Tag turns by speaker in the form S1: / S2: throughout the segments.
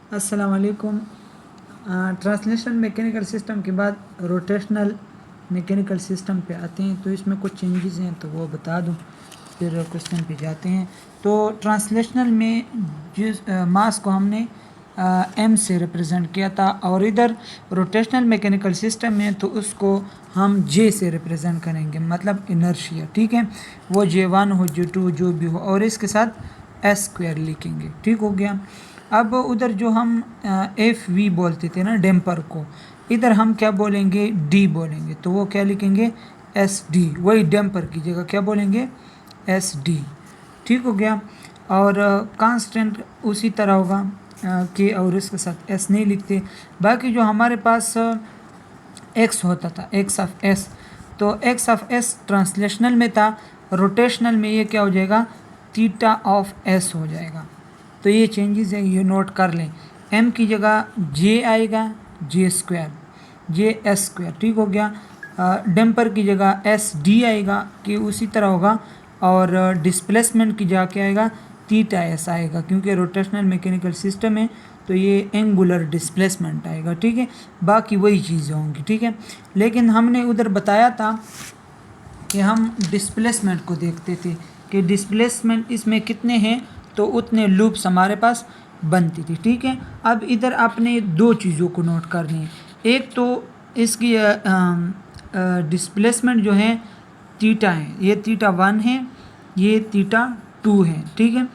S1: अस्सलाम वालेकुम। Translation mechanical system के बाद रोटेशनल मैकेनिकल सिस्टम पे आते हैं, तो इसमें कुछ चेंजेस हैं तो वो बता दूं, फिर क्वेश्चन पे जाते हैं। तो ट्रांसलेशनल में जिस मास को हमने एम से रिप्रेजेंट किया था, और इधर रोटेशनल मैकेनिकल सिस्टम में तो उसको हम जे से रिप्रेजेंट करेंगे, मतलब इनर्शिया। ठीक है, वो J1 हो J2 जो भी हो, और इसके साथ एस स्क्वायर लिखेंगे। ठीक हो गया। अब उधर जो हम एफ वी बोलते थे ना डैम्पर को, इधर हम क्या बोलेंगे, डी बोलेंगे। तो वो क्या लिखेंगे, एस डी। वही डैम्पर की जगह क्या बोलेंगे, एस डी। ठीक हो गया। और कांस्टेंट उसी तरह होगा के, और इसके साथ एस नहीं लिखते। बाकी जो हमारे पास एक्स होता था, एक्स ऑफ एस, तो एक्स ऑफ एस ट्रांसलेशनल में था, रोटेशनल में ये क्या हो जाएगा, थीटा ऑफ एस हो जाएगा। तो ये चेंजेस है, ये नोट कर लें। एम की जगह जे आएगा, जे स्क्वायर, जे एस स्क्वायर। ठीक हो गया। डैम्पर की जगह एस डी आएगा, कि उसी तरह होगा। और डिस्प्लेसमेंट की जगह क्या आएगा, थीटा एस आएगा, क्योंकि रोटेशनल मैकेनिकल सिस्टम है तो ये एंगुलर डिस्प्लेसमेंट आएगा। ठीक है, बाकी वही चीज़ें होंगी। ठीक है, लेकिन हमने उधर बताया था कि हम डिस्प्लेसमेंट को देखते थे कि डिस्प्लेसमेंट इसमें कितने हैं, तो उतने लूप्स हमारे पास बनती थी। ठीक है, अब इधर आपने दो चीज़ों को नोट करनी है। एक तो इसकी डिस्प्लेसमेंट जो है थीटा है, ये थीटा 1 है, ये थीटा 2 है। ठीक है,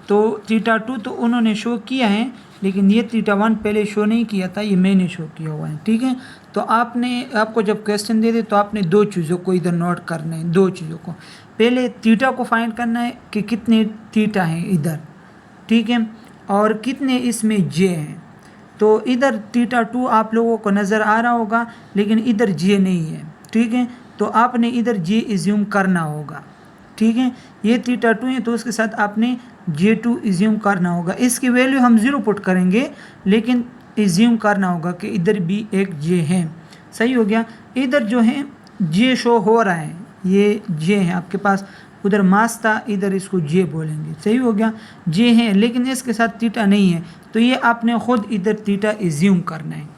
S1: तो थीटा 2 तो उन्होंने शो किया है, लेकिन ये थीटा 1 पहले शो नहीं किया था, ये मैंने शो किया हुआ है। ठीक है, तो आपको जब क्वेश्चन दे दे तो आपने दो चीज़ों को इधर नोट करना है। दो चीज़ों को, पहले थीटा को फाइंड करना है कि कितने थीटा हैं इधर। ठीक है, और कितने इसमें जे हैं। तो इधर थीटा 2 आप लोगों को नज़र आ रहा होगा, लेकिन इधर जे नहीं है। ठीक है, तो आपने इधर जे इज्यूम करना होगा। ठीक है, ये थीटा 2 है तो उसके साथ आपने J2 इज्यूम करना होगा। इसकी वैल्यू हम 0 पुट करेंगे, लेकिन इज्यूम करना होगा कि इधर भी एक J है। सही हो गया। इधर जो है J शो हो रहा है, ये J है आपके पास, उधर मास था, इधर इसको J बोलेंगे। सही हो गया, J है, लेकिन इसके साथ थीटा नहीं है, तो ये आपने खुद इधर थीटा इज्यूम करना है।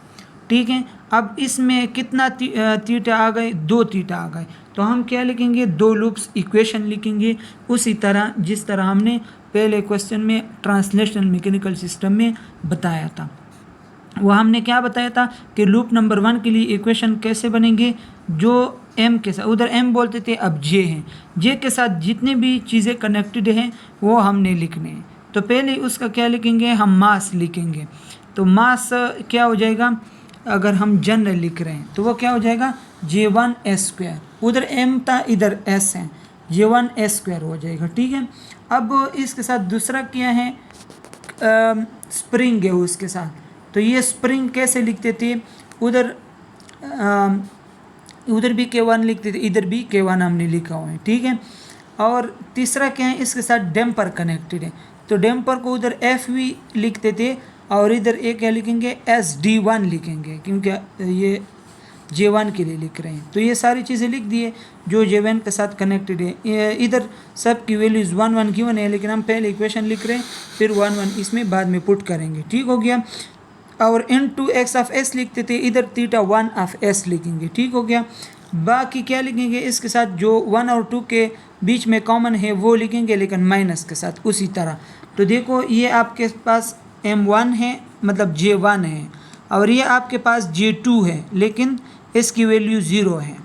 S1: ठीक है, अब इसमें कितना थीटा आ गए, 2 थीटा आ गए, तो हम क्या लिखेंगे, 2 लूप्स इक्वेशन लिखेंगे, उसी तरह जिस तरह हमने पहले क्वेश्चन में ट्रांसलेशनल मैकेनिकल सिस्टम में बताया था। वो हमने क्या बताया था कि लूप नंबर 1 के लिए इक्वेशन कैसे बनेंगे, जो एम के साथ, उधर एम बोलते थे, अब जे हैं, जे के साथ जितने भी चीज़ें कनेक्टेड हैं वो हमने लिखने हैं। तो पहले उसका क्या लिखेंगे, हम मास लिखेंगे। तो मास क्या हो जाएगा, अगर हम जनरल लिख रहे हैं तो वो क्या हो जाएगा, J1 एस स्क्वायर। उधर एम था, इधर एस है, J1 एस स्क्वायर हो जाएगा। ठीक है, अब इसके साथ दूसरा क्या है, स्प्रिंग है उसके साथ, तो ये स्प्रिंग कैसे लिखते थे, उधर उधर भी K1 लिखते थे, इधर भी K1 हमने लिखा हुआ है। ठीक है, और तीसरा क्या है, इसके साथ डैम्पर कनेक्टेड है, तो डैम्पर को उधर FV लिखते थे, और इधर एक क्या लिखेंगे, SD1 लिखेंगे, क्योंकि ये J1 के लिए लिख रहे हैं। तो ये सारी चीज़ें लिख दिए जो J1 के साथ कनेक्टेड है। इधर सब की वैल्यूज़ 1 1 गिवन है, लेकिन हम पहले इक्वेशन लिख रहे हैं, फिर 1 1 इसमें बाद में पुट करेंगे। ठीक हो गया। और N2 x ऑफ S लिखते थे, इधर थीटा 1 ऑफ S लिखेंगे। ठीक हो गया। बाकी क्या लिखेंगे, इसके साथ जो 1 और 2 के बीच में कॉमन है वो लिखेंगे, लेकिन माइनस के साथ उसी तरह। तो देखो, ये आपके पास M1 है, मतलब J1 है, और ये आपके पास J2 है, लेकिन इसकी वैल्यू 0 है,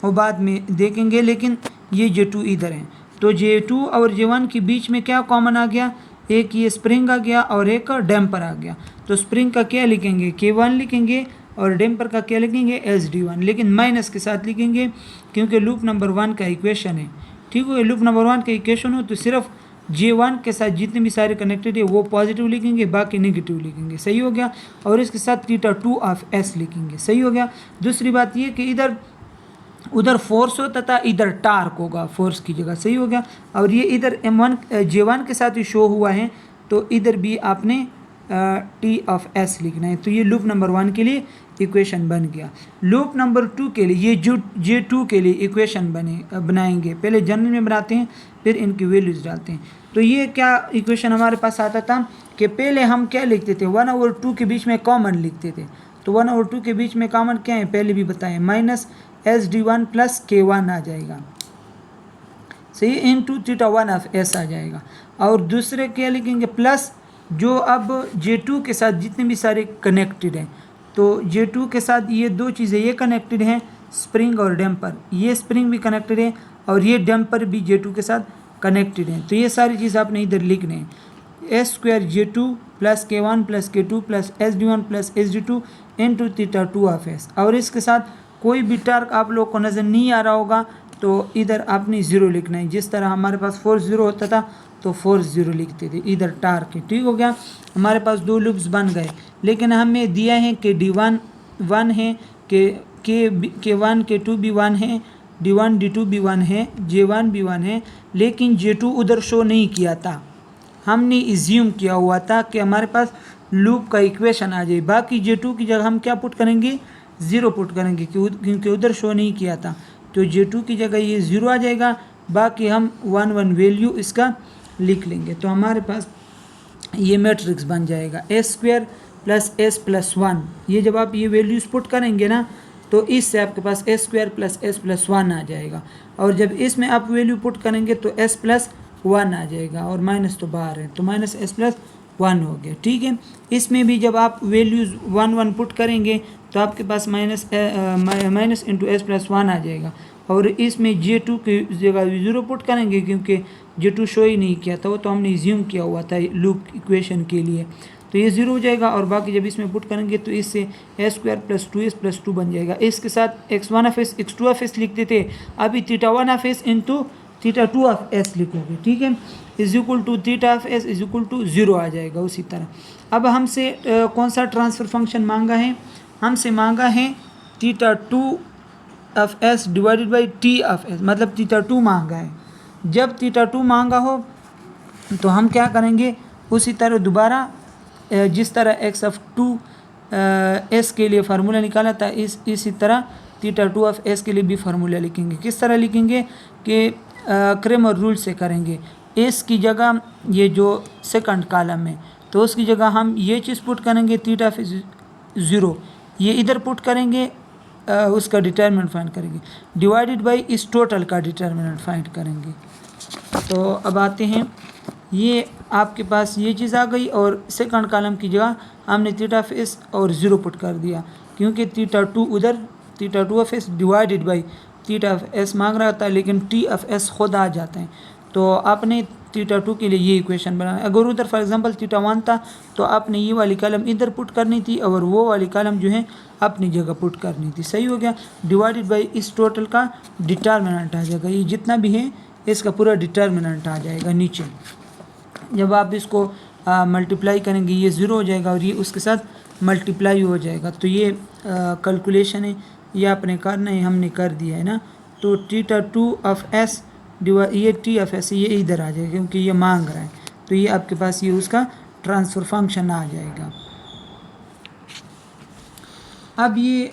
S1: वो बाद में देखेंगे, लेकिन ये J2 इधर है। तो J2 और J1 के बीच में क्या कॉमन आ गया, एक ये स्प्रिंग आ गया और एक डैम्पर आ गया। तो स्प्रिंग का क्या लिखेंगे, K1 लिखेंगे, और डैम्पर का क्या लिखेंगे, SD1, लेकिन माइनस के साथ लिखेंगे, क्योंकि लूप नंबर 1 का इक्वेशन है। ठीक है, लूप नंबर 1 का इक्वेशन हो तो सिर्फ J1 के साथ जितने भी सारे कनेक्टेड है वो पॉजिटिव लिखेंगे, बाकी नेगेटिव लिखेंगे। सही हो गया। और इसके साथ थीटा 2 ऑफ S लिखेंगे। सही हो गया। दूसरी बात ये कि इधर उधर फोर्स होता था, इधर टार्क होगा फोर्स की जगह। सही हो गया। और ये इधर M1 J1 के साथ ही शो हुआ है, तो इधर भी आपने टी ऑफ एस लिखना है। तो ये लूप नंबर 1 के लिए इक्वेशन बन गया। लूप नंबर 2 के लिए ये जो J2 के लिए इक्वेशन बनाएंगे, पहले जनरल में बनाते हैं फिर इनकी वैल्यूज़ डालते हैं। तो ये क्या इक्वेशन हमारे पास आता था कि पहले हम क्या लिखते थे, 1/2 के बीच में कॉमन लिखते थे। तो 1/2 के बीच में कॉमन क्या है पहले भी बताएं, माइनस SD1 प्लस K1 आ जाएगा, सही, इनटू थीटा 1 ऑफ एस आ जाएगा। और दूसरे क्या लिखेंगे, प्लस जो अब J2 के साथ जितने भी सारे कनेक्टेड हैं, तो J2 के साथ ये दो चीज़ें ये कनेक्टेड हैं, स्प्रिंग और डैम्पर, ये स्प्रिंग भी कनेक्टेड है और ये डैम्पर भी J2 के साथ कनेक्टेड हैं। तो ये सारी चीज़ आपने इधर लिखने हैं, S² J2 plus K1 plus K2 plus SD1 plus SD2 into theta 2 of S. और इसके साथ कोई भी टर्क आप लोग को नज़र नहीं आ रहा होगा तो इधर आपने 0 लिखना है। जिस तरह हमारे पास 4 0 होता था तो 4 0 लिखते थे इधर टार्क है, ठीक हो गया। हमारे पास 2 लूप्स बन गए, लेकिन हमें दिया है कि D1 1 है, K1 K2 भी 1 है, D1 D2 भी 1 है, J1 भी 1 है, लेकिन J2 उधर शो नहीं किया था। हमने इज्यूम किया हुआ था कि हमारे पास लूप का इक्वेशन आ जाए, बाकी J2 की जगह हम क्या पुट करेंगे, 0 पुट करेंगे क्योंकि उधर शो नहीं किया था। तो J2 की जगह ये 0 आ जाएगा, बाकी हम 1 1 वैल्यू इसका लिख लेंगे। तो हमारे पास ये मैट्रिक्स बन जाएगा S² प्लस S प्लस 1। ये जब आप ये वैल्यूज पुट करेंगे ना तो इससे आपके पास S² प्लस S प्लस 1 आ जाएगा, और जब इसमें आप वैल्यू पुट करेंगे तो S प्लस 1 आ जाएगा, और माइनस तो बाहर है तो माइनस S प्लस 1 हो गया, ठीक है। इसमें भी जब आप वैल्यूज़ 1 1 पुट करेंगे तो आपके पास माइनस इंटू S प्लस 1 आ जाएगा, और इसमें J2 की जगह 0 पुट करेंगे क्योंकि J2 शो ही नहीं किया था, वो तो हमने एज्यूम किया हुआ था लूप इक्वेशन के लिए। तो ये 0 हो जाएगा, और बाकी जब इसमें पुट करेंगे तो इससे S² प्लस 2S प्लस 2 बन जाएगा। इसके साथ x1 of S x2 of S लिखते थे, अभी theta 1 of S into theta 2 of S लिखोगे, ठीक है, is equal to theta of S is equal to 0 आ जाएगा। उसी तरह अब हमसे कौन सा ट्रांसफ़र फंक्शन मांगा है, हमसे मांगा है theta 2 of S divided by T of S, मतलब थीटा 2 मांगा है। जब थीटा 2 मांगा हो तो हम क्या करेंगे, उसी तरह दोबारा जिस तरह एक्स ऑफ 2 एस के लिए फार्मूला निकाला था इसी तरह थीटा 2 ऑफ एस के लिए भी फार्मूला लिखेंगे। किस तरह लिखेंगे कि क्रेमर रूल से करेंगे। एस की जगह ये जो सेकंड कॉलम है तो उसकी जगह हम ये चीज़ पुट करेंगे थीटा ऑफ 0, ये इधर पुट करेंगे, उसका डिटर्मिनेंट फाइंड करेंगे, डिवाइडेड बाई इस टोटल का डिटर्मिनेंट फाइंड करेंगे। तो अब आते हैं, ये आपके पास ये चीज़ आ गई, और सेकंड कॉलम की जगह हमने थीटा ऑफ एस और 0 पुट कर दिया क्योंकि थीटा 2 उधर theta 2 of S divided by theta of S मांग रहा था, लेकिन टी ऑफ एस खुद आ जाते हैं। तो आपने थीटा 2 के लिए ये इक्वेशन बनाना। अगर उधर फॉर एग्जांपल थीटा 1 था तो आपने ये वाली कॉलम इधर पुट करनी थी और वो वाली कॉलम जो है अपनी जगह पुट करनी थी, सही हो गया। डिवाइडेड बाई इस टोटल का डिटर्मिनेंट आ जाएगा, ये जितना भी है इसका पूरा डिटर्मिनेंट आ जाएगा नीचे। जब आप इसको मल्टीप्लाई करेंगे ये 0 हो जाएगा और ये उसके साथ मल्टीप्लाई हो जाएगा। तो ये कैलकुलेशन है, ये आपने करना है, हमने कर दिया है ना। तो थीटा 2 ऑफ एस ये टी ऑफ एस ये इधर आ जाएगा क्योंकि ये मांग रहा है, तो ये आपके पास ये उसका ट्रांसफ़र फंक्शन आ जाएगा। अब ये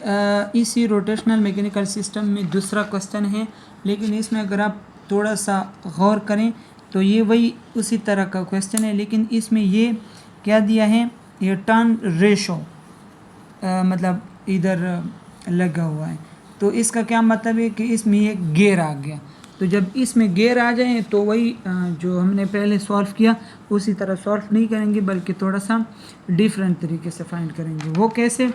S1: इसी रोटेशनल मैकेनिकल सिस्टम में दूसरा क्वेश्चन है, लेकिन इसमें अगर आप थोड़ा सा गौर करें तो ये वही उसी तरह का क्वेश्चन है, लेकिन इसमें ये क्या दिया है, ये टर्न रेशो मतलब इधर लगा हुआ है। तो इसका क्या मतलब है कि इसमें एक गियर आ गया, तो जब इसमें गियर आ जाए तो वही जो हमने पहले सॉल्व किया उसी तरह सॉल्व नहीं करेंगे, बल्कि थोड़ा सा डिफरेंट तरीके से फाइंड करेंगे। वो कैसे,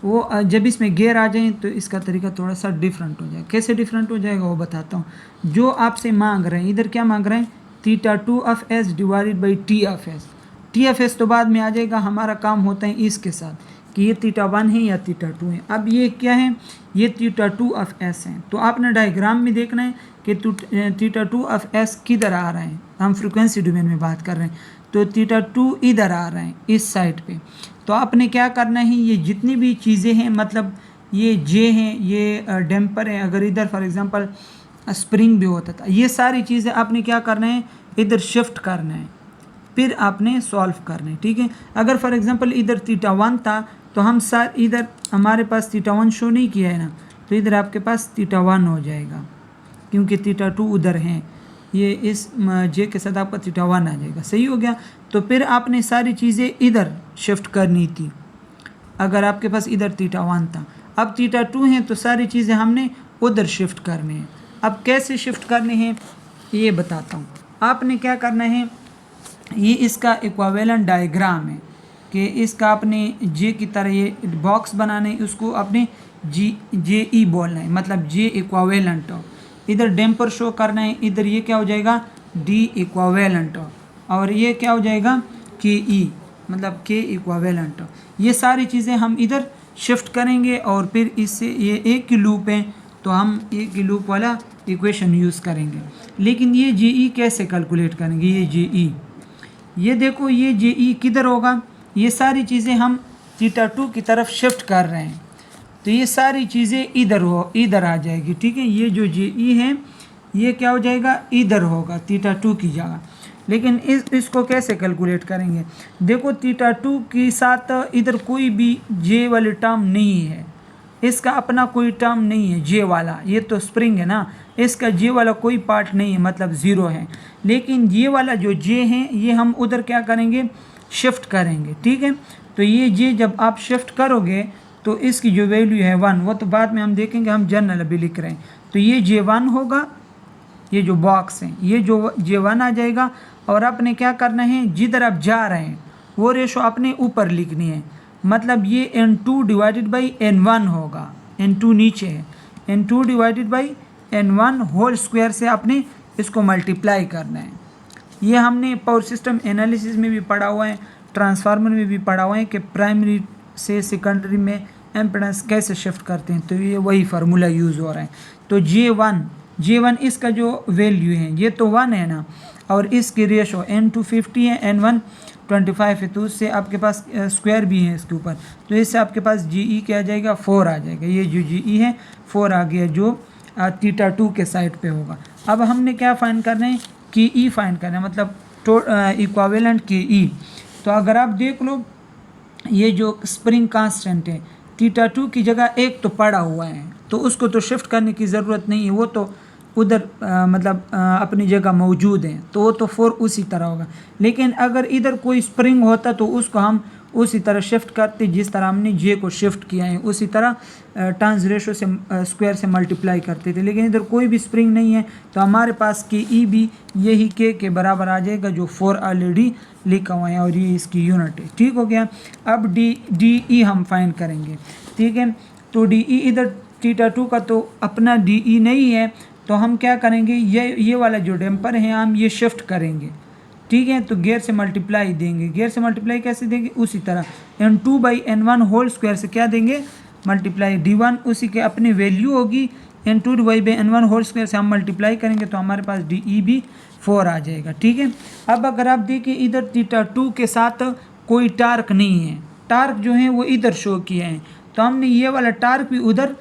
S1: वो जब इसमें गियर आ जाए तो इसका तरीका थोड़ा सा डिफरेंट हो जाए। कैसे डिफरेंट हो जाएगा वो बताता हूँ। जो आपसे मांग रहे हैं, इधर क्या मांग रहे हैं, theta 2 of S divided by T of S. T of S तो बाद में आ जाएगा, हमारा काम होता है इसके साथ कि ये थीटा 1 है या थीटा 2 है। अब ये क्या है, ये थीटा 2 ऑफ एस है। तो आपने डायग्राम में देखना है कि थीटा 2 ऑफ एस किधर आ रहा है, हम फ्रीक्वेंसी डोमेन में बात कर रहे हैं, तो थीटा 2 इधर आ रहा है इस साइड पे। तो आपने क्या करना है, ये जितनी भी चीज़ें हैं, मतलब ये जे हैं, ये डैम्पर है, अगर इधर फॉर एग्जांपल स्प्रिंग भी होता था, ये सारी चीज़ें आपने क्या करना है, इधर शिफ्ट करना है। फिर आपने सॉल्व करने, ठीक है। अगर फॉर एग्जांपल इधर थीटा 1 था तो हम सर इधर हमारे पास थीटा 1 शो नहीं किया है ना, तो इधर आपके पास थीटा 1 हो जाएगा क्योंकि थीटा 2 उधर है, ये इस जे के साथ आपका थीटा 1 आ जाएगा, सही हो गया। तो फिर आपने सारी चीज़ें इधर शिफ्ट करनी थी अगर आपके पास इधर थीटा 1 था। अब थीटा 2 है तो सारी चीज़ें हमने उधर शिफ्ट करनी है। अब कैसे शिफ्ट करनी है ये बताता हूँ। आपने क्या करना है, ये इसका इक्विवेलेंट डायग्राम है कि इसका आपने जे की तरह ये बॉक्स बनाना है, उसको आपने जे ई बोलना है, मतलब जे इक्विवेलेंट हो। इधर डैम्पर शो करना है, इधर ये क्या हो जाएगा डी इक्विवेलेंट हो, और ये क्या हो जाएगा के ई, मतलब के इक्विवेलेंट हो। ये सारी चीज़ें हम इधर शिफ्ट करेंगे और फिर इससे ये एक की लूप है तो हम एक की लूप वाला इक्वेशन यूज़ करेंगे। लेकिन ये जे ई कैसे कैलकुलेट करेंगे, ये जे ई, ये देखो ये जे ई किधर होगा, ये सारी चीज़ें हम थीटा 2 की तरफ शिफ्ट कर रहे हैं तो ये सारी चीज़ें इधर आ जाएगी, ठीक है। ये जो जे ई है ये क्या हो जाएगा इधर होगा थीटा 2 की जगह। लेकिन इसको कैसे कैलकुलेट करेंगे, देखो थीटा 2 के साथ इधर कोई भी जे वाली टर्म नहीं है, इसका अपना कोई टर्म नहीं है जे वाला, ये तो स्प्रिंग है ना, इसका जे वाला कोई पार्ट नहीं है, मतलब ज़ीरो है। लेकिन ये वाला जो जे है ये हम उधर क्या करेंगे शिफ्ट करेंगे, ठीक है। तो ये जे जब आप शिफ्ट करोगे तो इसकी जो वैल्यू है 1, वो तो बाद में हम देखेंगे, हम जनरल अभी लिख रहे हैं। तो ये J1 होगा, ये जो बॉक्स है ये जो J1 आ जाएगा। और आपने क्या करना है, जिधर आप जा रहे हैं वो रेशो आपने ऊपर लिखनी है, मतलब ये N2 डिवाइडेड बाई N1 होगा, N2 नीचे है, N2 divided by N1 whole square से आपने इसको मल्टीप्लाई करना है। ये हमने पावर सिस्टम एनालिसिस में भी पढ़ा हुआ है, ट्रांसफार्मर में भी पढ़ा हुआ है कि प्राइमरी से सेकेंडरी में एम्पीडेंस कैसे शिफ्ट करते हैं, तो ये वही फार्मूला यूज़ हो रहा है। तो J1 इसका जो वैल्यू है ये तो 1 है ना, और इसकी रेशो N2 50 है, N1 25 है, तो उससे आपके पास स्क्वायर भी है इसके ऊपर, तो इससे आपके पास GE क्या आ जाएगा 4 आ जाएगा। ये जो GE है 4 आ गया जो थीटा 2 के साइड पे होगा। अब हमने क्या फाइंड करना है, के ई फाइंड करना है, मतलब इक्विवेलेंट के ई। तो अगर आप देख लो ये जो स्प्रिंग कांस्टेंट है थीटा 2 की जगह एक तो पड़ा हुआ है, तो उसको तो शिफ्ट करने की ज़रूरत नहीं है, वो तो उधर अपनी जगह मौजूद है, तो वो तो 4 उसी तरह होगा। लेकिन अगर इधर कोई स्प्रिंग होता तो उसको हम उसी तरह शिफ्ट करते जिस तरह हमने जे को शिफ्ट किया है, उसी तरह टर्न्स रेशो से स्क्वायर से मल्टीप्लाई करते थे। लेकिन इधर कोई भी स्प्रिंग नहीं है तो हमारे पास के ई भी यही के बराबर आ जाएगा जो 4 ऑलरेडी लिखा हुआ है, और ये इसकी यूनिट है, ठीक हो गया। अब डी ई हम फाइंड करेंगे, ठीक है। तो डी ई इधर थीटा 2 का तो अपना डी ई नहीं है, तो हम क्या करेंगे, ये वाला जो डैम्पर है हम ये शिफ्ट करेंगे, ठीक है। तो गेयर से मल्टीप्लाई देंगे, गेयर से मल्टीप्लाई कैसे देंगे, उसी तरह N2 by N1 whole square से क्या देंगे मल्टीप्लाई, D1 उसी के अपनी वैल्यू होगी, N2 divide by N1 whole square से हम मल्टीप्लाई करेंगे तो हमारे पास DE भी 4 आ जाएगा, ठीक है। अब अगर आप देखिए इधर थीटा 2 के साथ कोई टार्क नहीं है, टार्क जो है वो इधर शो किए हैं, तो हमने ये वाला टार्क भी उधर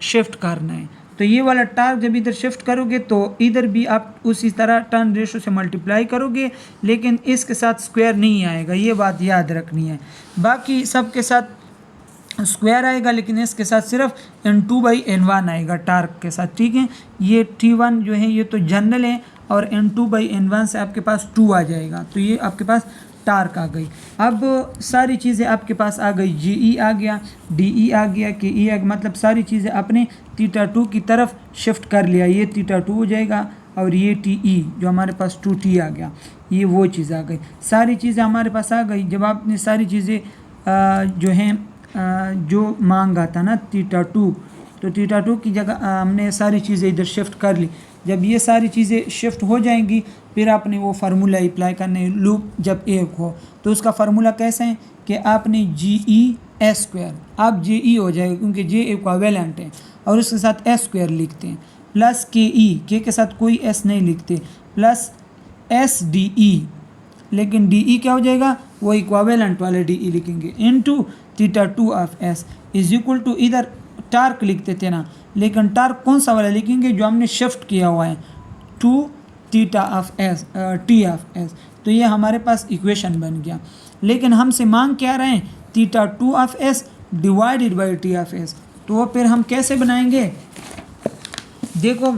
S1: शिफ्ट करना है। तो ये वाला टार्क जब इधर शिफ्ट करोगे तो इधर भी आप उसी तरह टर्न रेशो से मल्टीप्लाई करोगे, लेकिन इसके साथ स्क्वायर नहीं आएगा, ये बात याद रखनी है। बाकी सब के साथ स्क्वायर आएगा, लेकिन इसके साथ सिर्फ N2 बाई N1 आएगा टार्क के साथ, ठीक है। ये T1 जो है ये तो जनरल है, और N2 बाई N1 से आपके पास 2 आ जाएगा, तो ये आपके पास टार्क आ गई। अब सारी चीज़ें आपके पास आ गई, GE आ गया, DE आ गया, KE आ गया, मतलब सारी चीज़ें आपने थीटा 2 की तरफ शिफ्ट कर लिया। ये थीटा 2 हो जाएगा, और ये TE जो हमारे पास 2T आ गया, ये वो चीज़ आ गई। सारी चीज़ें हमारे पास आ गई। जब आपने सारी चीज़ें जो हैं जो मांगा था ना थीटा 2, तो थीटा 2 की जगह हमने सारी चीज़ें इधर शिफ्ट कर ली। जब ये सारी चीज़ें शिफ्ट हो जाएंगी फिर आपने वो फार्मूला अप्लाई करने, लूप जब एक हो तो उसका फार्मूला कैसे है कि आपने GE S स्क्वायर, आप JE हो जाएगा क्योंकि J इक्विवेलेंट है, और उसके साथ S स्क्वायर लिखते हैं, प्लस के के साथ कोई S नहीं लिखते, प्लस SDE, लेकिन DE क्या हो जाएगा, वो इक्विवेलेंट वाले DE लिखेंगे, into theta 2 of S is equal to, इधर टार्क लिखते थे ना, लेकिन टार्क कौन सा वाला लिखेंगे जो हमने शिफ्ट किया हुआ है, 2 theta of S T of S, तो ये हमारे पास इक्वेशन बन गया। लेकिन हमसे मांग क्या रहे हैं, theta 2 of S divided by T of S. तो फिर हम कैसे बनाएंगे, देखो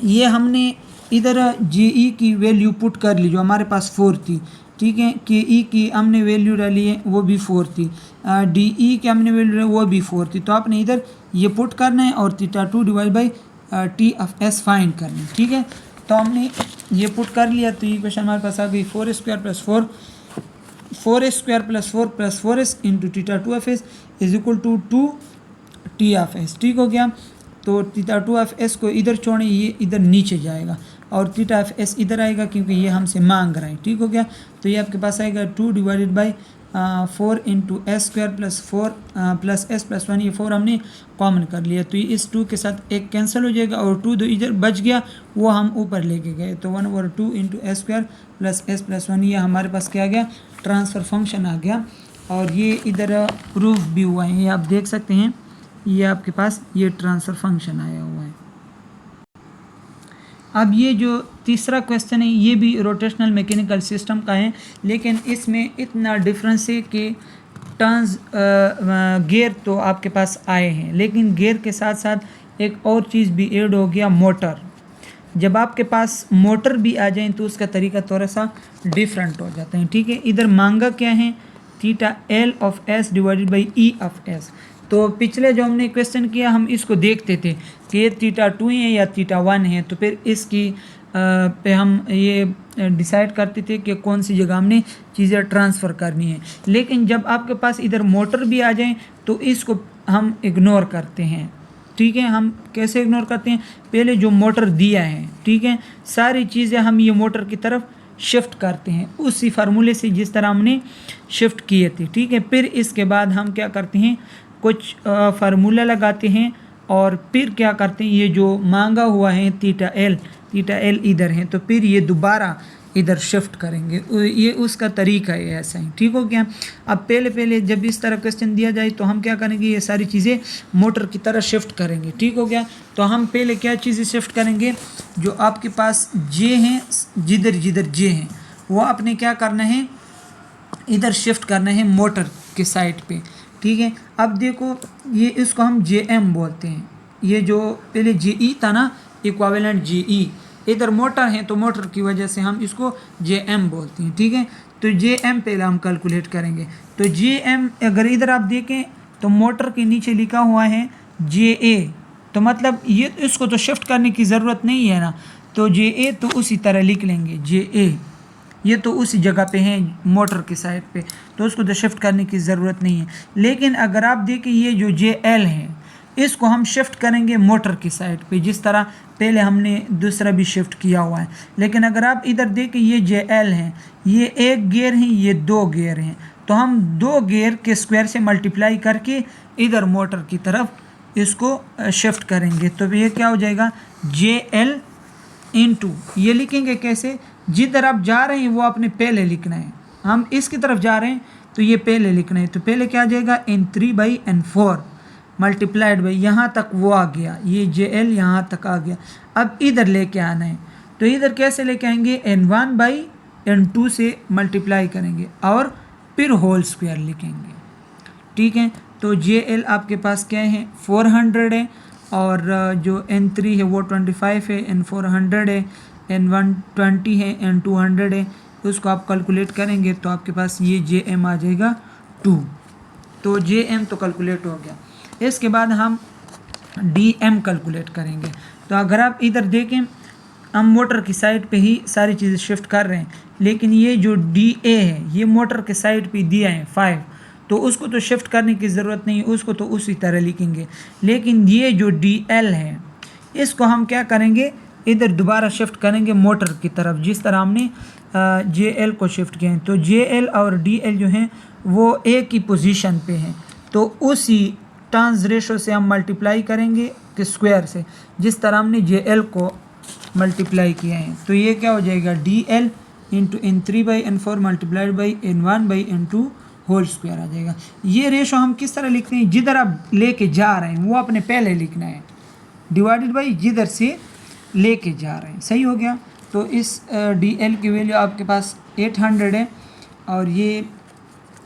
S1: ये हमने इधर जे ई की वैल्यू पुट कर ली जो हमारे पास 4 थी, ठीक है, के ई की हमने वैल्यू डाली है वो भी 4 थी, डी ई की हमने वैल्यू डाली वो भी 4 थी। तो आपने इधर ये पुट करना है और theta 2 divide by T of S find करना है, ठीक है। तो हमने ये पुट कर लिया, तो ये क्वेश्चन हमारे पास आ गई 4 square plus 4 4 plus 4 plus 4s into theta 2 of S is equal to 2 T of S, ठीक हो गया। तो थीटा 2 ऑफ एस को इधर छोड़ें, ये इधर नीचे जाएगा और थीटा ऑफ एस इधर आएगा क्योंकि ये हमसे मांग रहा है, ठीक हो गया। तो ये आपके पास आएगा 2 divided by 4 into S square plus 4 plus S plus 1, ये 4 हमने कॉमन कर लिया, तो ये इस 2 के साथ एक कैंसिल हो जाएगा और 2 जो इधर बच गया वो हम ऊपर लेके गए, तो 1/2 into S square plus S plus 1, ये हमारे पास क्या आ गया, ट्रांसफ़र फंक्शन आ गया। और ये इधर प्रूफ भी हुआ है, ये आप देख सकते हैं, ये आपके पास ये ट्रांसफ़र फंक्शन आया हुआ है। अब ये जो तीसरा क्वेश्चन है ये भी रोटेशनल मैकेनिकल सिस्टम का है, लेकिन इसमें इतना डिफरेंस है कि टर्न्स गियर तो आपके पास आए हैं, लेकिन गियर के साथ साथ एक और चीज़ भी ऐड हो गया, मोटर। जब आपके पास मोटर भी आ जाए तो उसका तरीका थोड़ा सा डिफरेंट हो जाता है, ठीक है। इधर मांगा क्या है, theta L of S divided by E of S. तो पिछले जो हमने क्वेश्चन किया हम इसको देखते थे कि ये थीटा 2 है या थीटा 1 है, तो फिर इसकी पे हम ये डिसाइड करते थे कि कौन सी जगह हमने चीज़ें ट्रांसफ़र करनी है। लेकिन जब आपके पास इधर मोटर भी आ जाए तो इसको हम इग्नोर करते हैं, ठीक है। हम कैसे इग्नोर करते हैं, पहले जो मोटर दिया है, ठीक है, सारी चीज़ें हम ये मोटर की तरफ शिफ्ट करते हैं उसी फार्मूले से जिस तरह हमने शिफ्ट किए थे, ठीक है। फिर इसके बाद हम क्या करते हैं, कुछ फार्मूला लगाते हैं और फिर क्या करते हैं, ये जो मांगा हुआ है थीटा एल इधर है, तो फिर ये दोबारा इधर शिफ्ट करेंगे, ये उसका तरीका है ऐसा ही, ठीक हो गया। अब पहले जब इस तरह क्वेश्चन दिया जाए तो हम क्या करेंगे, ये सारी चीज़ें मोटर की तरह शिफ्ट करेंगे, ठीक हो गया। तो हम पहले क्या चीज़ें शिफ्ट करेंगे, जो आपके पास जे हैं, जिधर जे हैं वो आपने क्या करना है, इधर शिफ्ट करना है मोटर के साइड पे, ठीक है। अब देखो ये इसको हम जे एम बोलते हैं, ये जो पहले जे ई था ना, इक्विवेलेंट जे ई, इधर मोटर है तो मोटर की वजह से हम इसको जे एम बोलते हैं, ठीक है। तो जे एम पहले हम कैलकुलेट करेंगे, तो जे एम अगर इधर आप देखें तो मोटर के नीचे लिखा हुआ है जे ए, तो मतलब ये इसको तो शिफ्ट करने की ज़रूरत नहीं है ना, तो जे ए तो उसी तरह लिख लेंगे जे ए, ये तो उसी जगह पे है मोटर के साइड पे, तो उसको तो शिफ्ट करने की ज़रूरत नहीं है। लेकिन अगर आप देखें ये जो जे एल है इसको हम शिफ्ट करेंगे मोटर की साइड पे, जिस तरह पहले हमने दूसरा भी शिफ्ट किया हुआ है। लेकिन अगर आप इधर देखें ये जे एल है, ये एक गियर है, ये 2 गियर हैं, तो हम 2 गियर के स्क्वायर से मल्टीप्लाई करके इधर मोटर की तरफ इसको शिफ्ट करेंगे, तो ये क्या हो जाएगा, जे एल इंटू, ये लिखेंगे कैसे, जिधर आप जा रहे हैं वो आपने पहले लिखना है, हम इसकी तरफ जा रहे हैं तो ये पहले लिखना है, तो पहले क्या आ जाएगा n3/n4 मल्टीप्लाइड बाई यहाँ तक वो आ गया, ये जे एल यहाँ तक आ गया। अब इधर लेके आना है, तो इधर कैसे लेके आएंगे, n1/n2 से मल्टीप्लाई करेंगे और फिर होल स्क्वायर लिखेंगे, ठीक है। तो जे एल आपके पास क्या है, 400 है, और जो n3 है वो 25 है, n4 100 है, n1 20 है, n2 100 है, उसको आप कैलकुलेट करेंगे तो आपके पास ये जे एम आ जाएगा 2, तो जे एम तो कैलकुलेट हो गया। इसके बाद हम डी एम कैलकुलेट करेंगे, तो अगर आप इधर देखें हम मोटर की साइड पे ही सारी चीज़ें शिफ्ट कर रहे हैं, लेकिन ये जो डी ए है ये मोटर के साइड पे दिया है 5, तो उसको तो शिफ्ट करने की ज़रूरत नहीं है, उसको तो उसी तरह लिखेंगे। लेकिन ये जो डी एल है इसको हम क्या करेंगे, इधर दोबारा शिफ्ट करेंगे मोटर की तरफ, जिस तरह हमने जे एल को शिफ्ट किया है। तो जे एल और डी एल जो हैं वो एक ही पोजीशन पे हैं, तो उसी टर्न्स रेशो से हम मल्टीप्लाई करेंगे कि स्क्वायर से, जिस तरह हमने जे एल को मल्टीप्लाई किया है। तो ये क्या हो जाएगा, D L into n3/n4 multiplied by n1/n2 whole square आ जाएगा। ये रेशो हम किस तरह लिखते हैं, जिधर आप लेके जा रहे हैं वो अपने पहले लिखना है, डिवाइडेड बाई जिधर से लेके जा रहे हैं, सही हो गया। तो इस डी एल की वैल्यू आपके पास 800 है और ये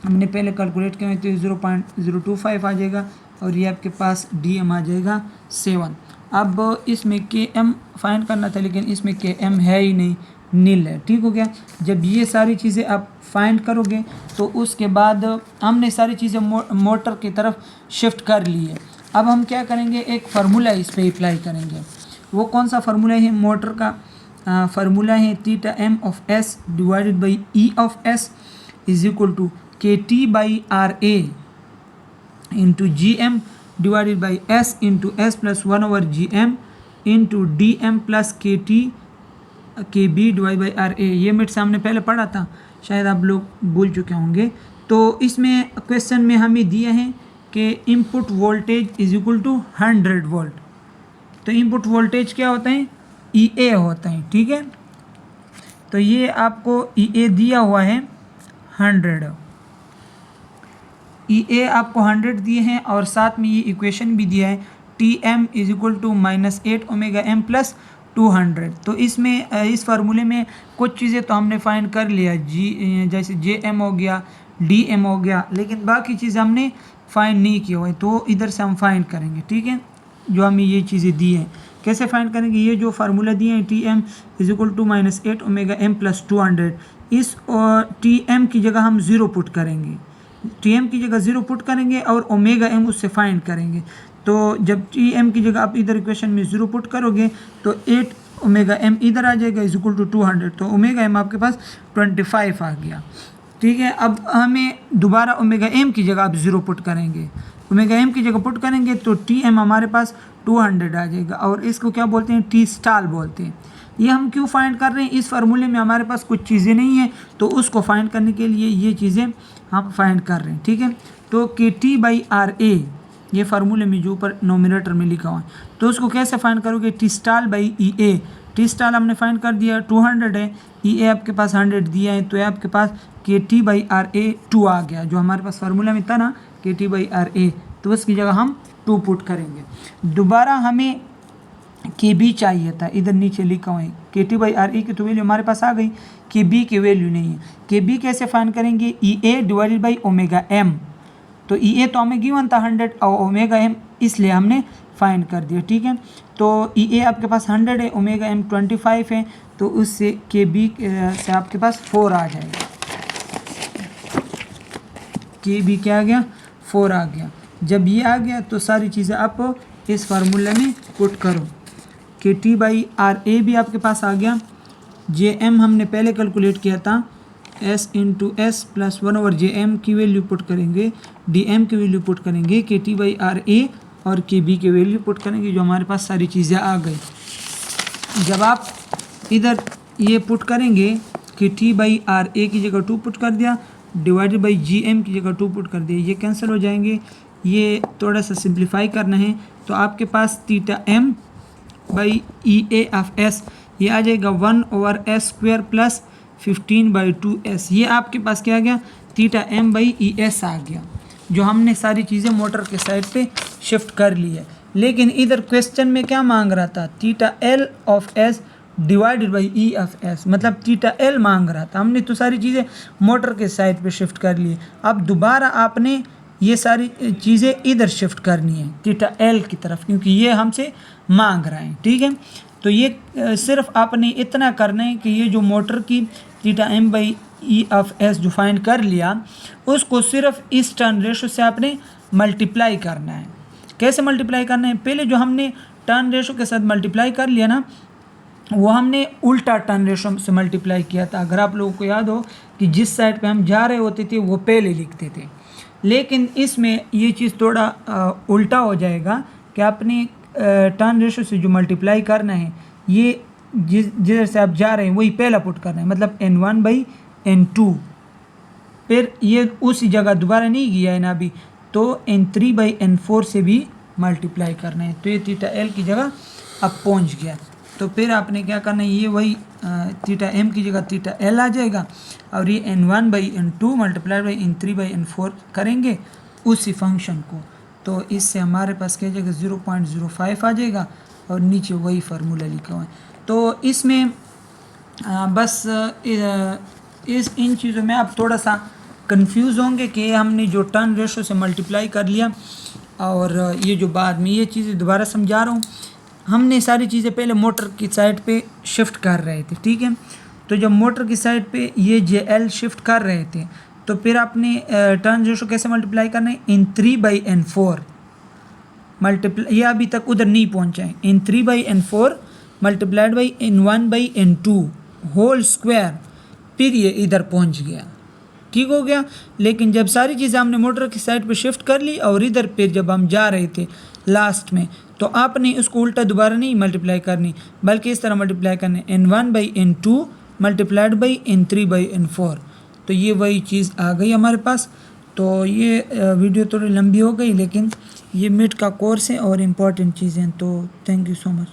S1: हमने पहले कैलकुलेट किया तो 0.025 आ जाएगा और ये आपके पास डी एम आ जाएगा 7। अब इसमें के एम फाइंड करना था लेकिन इसमें के एम है ही नहीं, नील है। ठीक हो गया। जब ये सारी चीज़ें आप फाइंड करोगे तो उसके बाद हमने सारी चीज़ें मोटर की तरफ शिफ्ट कर ली है। अब हम क्या करेंगे, एक फार्मूला इस पर अप्लाई करेंगे। वो कौन सा फार्मूला है? मोटर का फार्मूला है theta M of S divided by E of S is equal to K T by R A into G M divided by S into S plus 1/gm into D M plus K T K B divide by R A. ये मिट से हमने पहले पढ़ा था, शायद आप लोग भूल चुके होंगे। तो इसमें क्वेश्चन में हमें दिए हैं कि input voltage is equal to 100 volt. तो इनपुट वोल्टेज क्या होता है? ई ए होता है। ठीक है, तो ये आपको ई ए दिया हुआ है 100, ई ए आपको 100 दिए हैं और साथ में ये इक्वेशन भी दिया है T M is equal to -8 omega M plus 200। तो इसमें इस फार्मूले में कुछ चीज़ें तो हमने फाइंड कर लिया, जी जैसे जे एम हो गया, डी एम हो गया, लेकिन बाकी चीज़ें हमने फाइंड नहीं किया हुआ है। तो इधर से हम फाइंड करेंगे। ठीक है, जो हमें ये चीज़ें दी हैं कैसे फाइंड करेंगे? ये जो फार्मूला दिए हैं T M is equal to -8 omega M plus 200, इस टी एम की जगह हम 0 पुट करेंगे, टी एम की जगह 0 पुट करेंगे और ओमेगा एम उससे फाइंड करेंगे। तो जब टी एम की जगह आप इधर इक्वेशन में 0 पुट करोगे तो 8 ओमेगा एम इधर आ जाएगा इज इक्वल टू 200। तो ओमेगा एम आपके पास 25 आ गया। ठीक है, अब हमें दोबारा ओमेगा एम की जगह आप 0 पुट करेंगे, ओमेगा एम की जगह पुट करेंगे तो टी एम हमारे पास 200 आ जाएगा और इसको क्या बोलते हैं? टी स्टाल बोलते हैं। ये हम क्यों फाइंड कर रहे हैं? इस फार्मूले में हमारे पास कुछ चीज़ें नहीं है तो उसको फाइंड करने के लिए ये चीज़ें हम फाइंड कर रहे हैं। ठीक है, तो के टी बाई आर ए ये फार्मूले में जो ऊपर नोमिनेटर में लिखा हुआ है, तो उसको कैसे फाइंड करोगे? Tea stall by E A. Tea stall हमने फाइंड कर दिया 200 है, ई ए आपके पास 100 दिया है, तो ये आपके पास के टी बाई आर ए 2 आ गया, जो हमारे पास फार्मूला में था ना के टी बाई आर ए, तो उसकी जगह हम 2 पुट करेंगे। दोबारा हमें के बी चाहिए था, इधर नीचे लिखा हुआ है के टी बाई आर ए की तो वैल्यू हमारे पास आ गई, के बी की वैल्यू नहीं है। के बी कैसे फाइंड करेंगे? ई ए डिवाइडेड बाई ओमेगा एम। तो ई ए तो हमें गिवन था 100 और ओमेगा एम इसलिए हमने फाइंड कर दिया। ठीक है, तो ई ए आपके पास 100 है, ओमेगा एम 25 है, तो उससे के बी से आपके पास 4 आ जाएगा। के बी क्या आ गया? 4 आ गया। जब ये आ गया तो सारी चीज़ें आप इस फार्मूले में पुट करो। के टी बाई आर ए भी आपके पास आ गया, जे एम हमने पहले कैलकुलेट किया था एस इंटू एस प्लस 1/जे एम की वैल्यू पुट करेंगे, डी एम की वैल्यू पुट करेंगे, के टी बाई आर ए और के बी की वैल्यू पुट करेंगे, जो हमारे पास सारी चीज़ें आ गई। जब आप इधर ये पुट करेंगे के टी बाई आर ए की जगह 2 पुट कर दिया, डिवाइडेड बाई जी एम की जगह 2 पुट कर दिया, ये कैंसिल हो जाएंगे। ये थोड़ा सा सिंप्लीफाई करना है तो आपके पास theta M by E A of S ये आ जाएगा 1/s² प्लस 15/2s। ये आपके पास क्या आ गया? Theta M by E S आ गया, जो हमने सारी चीज़ें मोटर के साइड पे शिफ्ट कर ली है। लेकिन इधर क्वेश्चन में क्या मांग रहा था? Theta L of S divided by E of S, मतलब थीटा एल मांग रहा था। हमने तो सारी चीज़ें मोटर के साइड पे शिफ्ट कर ली। अब दोबारा आपने ये सारी चीज़ें इधर शिफ्ट करनी है थीटा एल की तरफ, क्योंकि ये हमसे मांग रहा है। ठीक है, तो ये सिर्फ आपने इतना करना है कि ये जो मोटर की theta M by E of S जो फाइंड कर लिया, उसको सिर्फ इस टर्न रेशो से आपने मल्टीप्लाई करना है। कैसे मल्टीप्लाई करना है? पहले जो हमने टर्न रेशो के साथ मल्टीप्लाई कर लिया ना, वो हमने उल्टा टर्न रेशो से मल्टीप्लाई किया था। अगर आप लोगों को याद हो कि जिस साइड पे हम जा रहे होते थे वो पहले लिखते थे, लेकिन इसमें ये चीज़ थोड़ा उल्टा हो जाएगा कि आपने टर्न रेशो से जो मल्टीप्लाई करना है, ये जिधर से आप जा रहे हैं वही पहला पुट करना है, मतलब n1 बाई n2। फिर ये उसी जगह दोबारा नहीं किया है ना अभी, तो n3 बाई n4 से भी मल्टीप्लाई करना है। तो ये थीटा एल की जगह अब पहुंच गया। तो फिर आपने क्या करना है, ये वही थीटा एम की जगह थीटा एल आ जाएगा और ये n1 by n2 multiply by n3 by n4 करेंगे उसी फंक्शन को। तो इससे हमारे पास क्या जाएगा? 0.05 आ जाएगा और नीचे वही फार्मूला लिखा हुआ है। तो इसमें बस इस इन चीज़ों में आप थोड़ा सा कंफ्यूज होंगे कि हमने जो टर्न रेशो से मल्टीप्लाई कर लिया और ये जो बाद में ये चीज़ें दोबारा समझा रहा हूँ। हमने सारी चीज़ें पहले मोटर की साइड पे शिफ्ट कर रहे थे, ठीक है। तो जब मोटर की साइड पे ये JL शिफ्ट कर रहे थे तो फिर आपने टर्न रेशो कैसे मल्टीप्लाई करना है, इन 3/n4 मल्टीप्लाई, ये अभी तक उधर नहीं पहुँचा है, N 3/n4 multiplied by n1/n2 whole square, फिर ये इधर पहुँच गया, ठीक हो गया। लेकिन जब सारी चीज़ें हमने मोटर की साइड पे शिफ्ट कर ली और इधर फिर जब हम जा रहे थे लास्ट में, तो आपने उसको उल्टा दोबारा नहीं मल्टीप्लाई करनी, बल्कि इस तरह मल्टीप्लाई करने n1/n2 मल्टीप्लाइड बाई n3/n4। तो ये वही चीज़ आ गई हमारे पास। तो ये वीडियो थोड़ी लंबी हो गई, लेकिन ये मिड का कोर्स है और इम्पॉर्टेंट चीज़ें हैं। तो थैंक यू सो मच।